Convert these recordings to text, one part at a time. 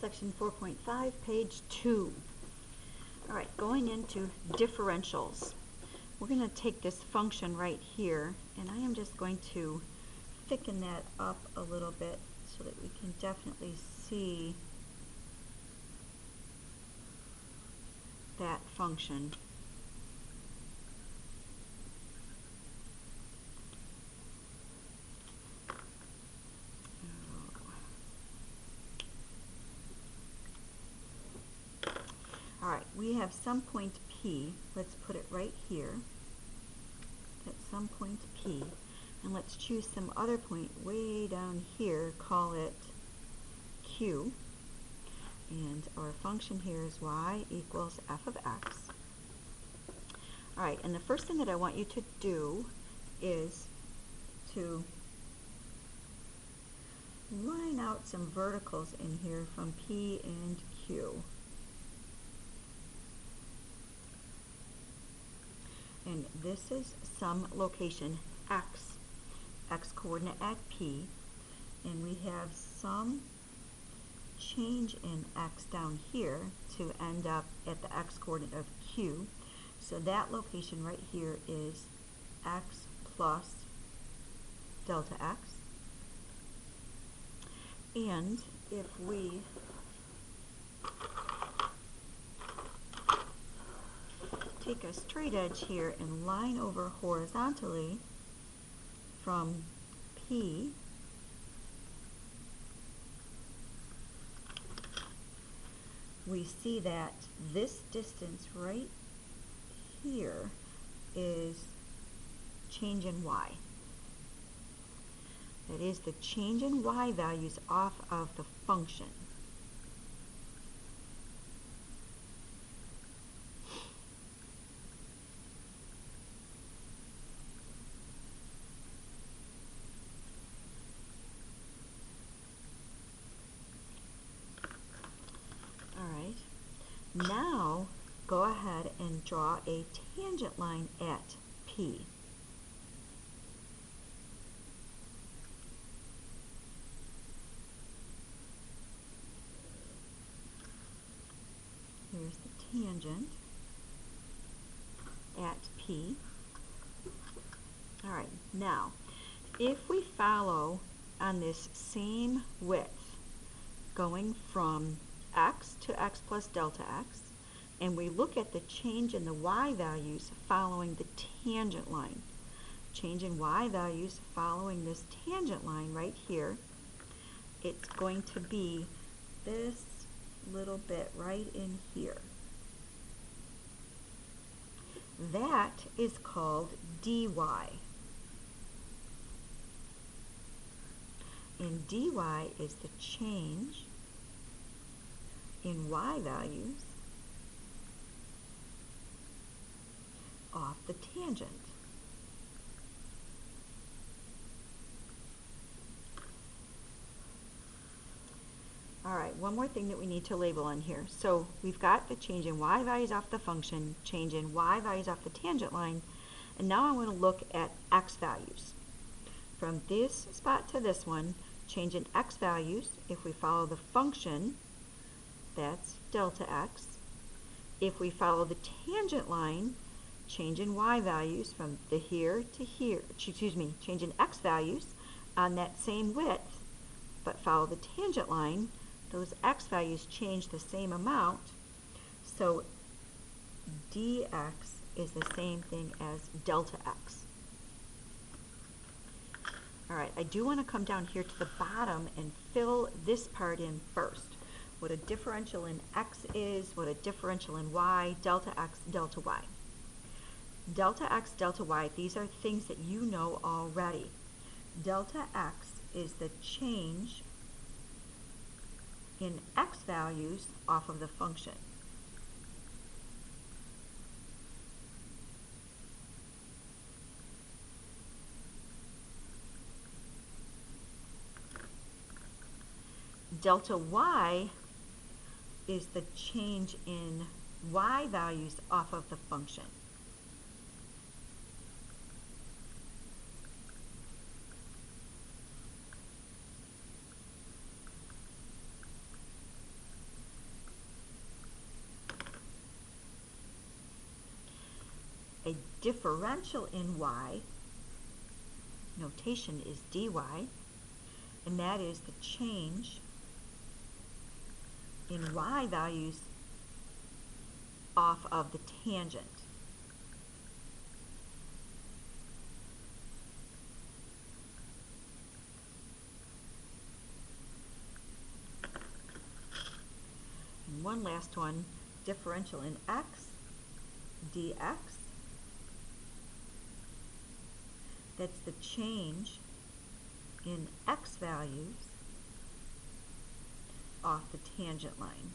section 4.5, page 2. All right, going into differentials. We're going to take this function right here, and I am just going to thicken that up a little bit so that we can definitely see that function. All right, we have some point P. Let's put it right here at some point P. And let's choose some other point way down here, call it Q. And our function here is y equals f of x. All right, and the first thing that I want you to do is to line out some verticals in here from P and Q. And this is some location x coordinate at P, and we have some change in x down here to end up at the x coordinate of Q. So that location right here is x plus delta x. And if we take a straight edge here and line over horizontally from P we see that this distance right here is change in y. That is the change in y values off of the function. Now, go ahead and draw a tangent line at P. Here's the tangent at P. All right, now, if we follow on this same width, going from x to x plus delta x, and we look at the change in the y values following the tangent line. Change in y values following this tangent line right here, it's going to be this little bit right in here. That is called dy. And dy is the change in y values off the tangent. All right, one more thing that we need to label on here. So we've got the change in y values off the function, change in y values off the tangent line, and now I want to look at x values. From this spot to this one, change in x values, if we follow the function, that's delta x. If we follow the tangent line, change in y values from the here to here, change in x values on that same width, but follow the tangent line, those x values change the same amount, so dx is the same thing as delta x. All right, I do want to come down here to the bottom and fill this part in first. What a differential in x is, what a differential in y, delta x, delta y. Delta x, delta y, these are things that you know already. Delta x is the change in x values off of the function. Delta y is the change in y values off of the function. a differential in y, notation is dy, and that is the change in y values off of the tangent. And one last one, differential in x, dx. That's the change in x values off the tangent line.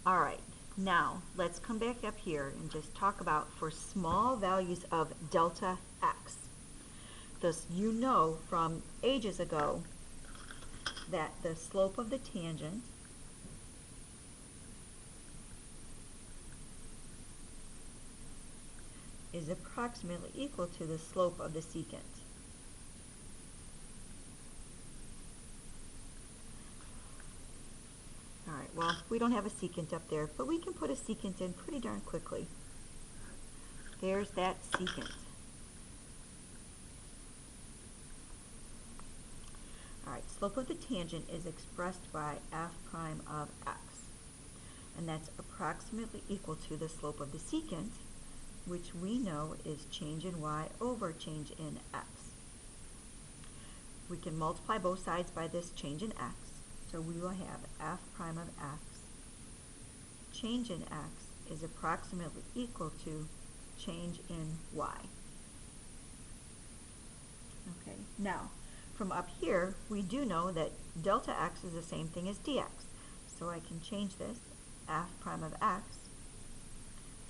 All right, now let's come back up here and just talk about for small values of delta x. Thus, you know from ages ago that the slope of the tangent is approximately equal to the slope of the secant. All right, well, we don't have a secant up there, but we can put a secant in pretty darn quickly. There's that secant. All right, slope of the tangent is expressed by f prime of x, and that's approximately equal to the slope of the secant, which we know is change in y over change in x. We can multiply both sides by this change in x, so we will have f prime of x. Change in x is approximately equal to change in y. Okay, now from up here, we do know that delta x is the same thing as dx. So I can change this, f prime of x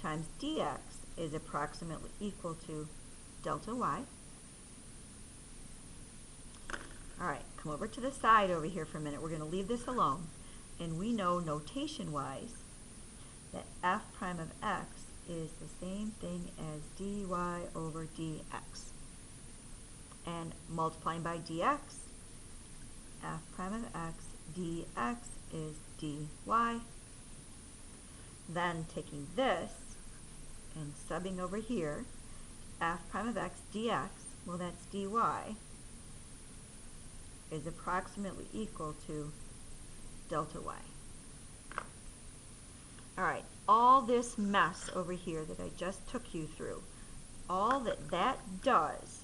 times dx is approximately equal to delta y. All right, come over to the side over here for a minute. We're going to leave this alone. And we know notation-wise that f prime of x is the same thing as dy over dx. And multiplying by dx, f prime of x dx is dy. Then taking this and subbing over here, f prime of x dx, well, that's dy, is approximately equal to delta y. All right, all this mess over here that I just took you through, all that does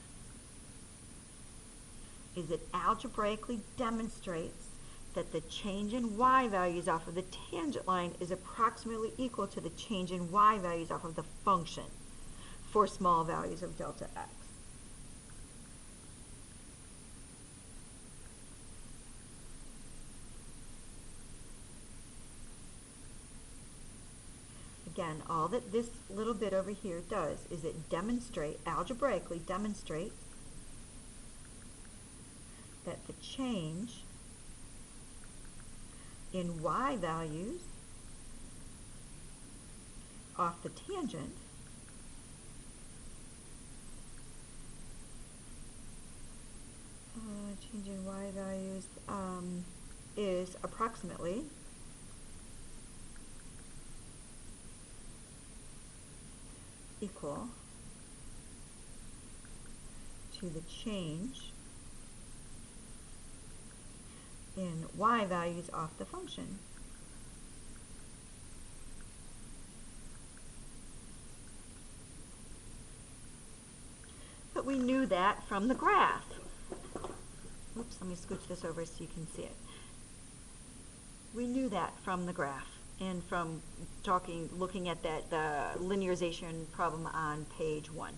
is it algebraically demonstrates that the change in y values off of the tangent line is approximately equal to the change in y values off of the function for small values of delta x. Again, all that this little bit over here does is it algebraically demonstrates that the change in y values off the tangent change in y values is approximately equal to the change in y values off the function. But we knew that from the graph. Oops, let me scooch this over so you can see it. We knew that from the graph and from looking at that linearization problem on page 1.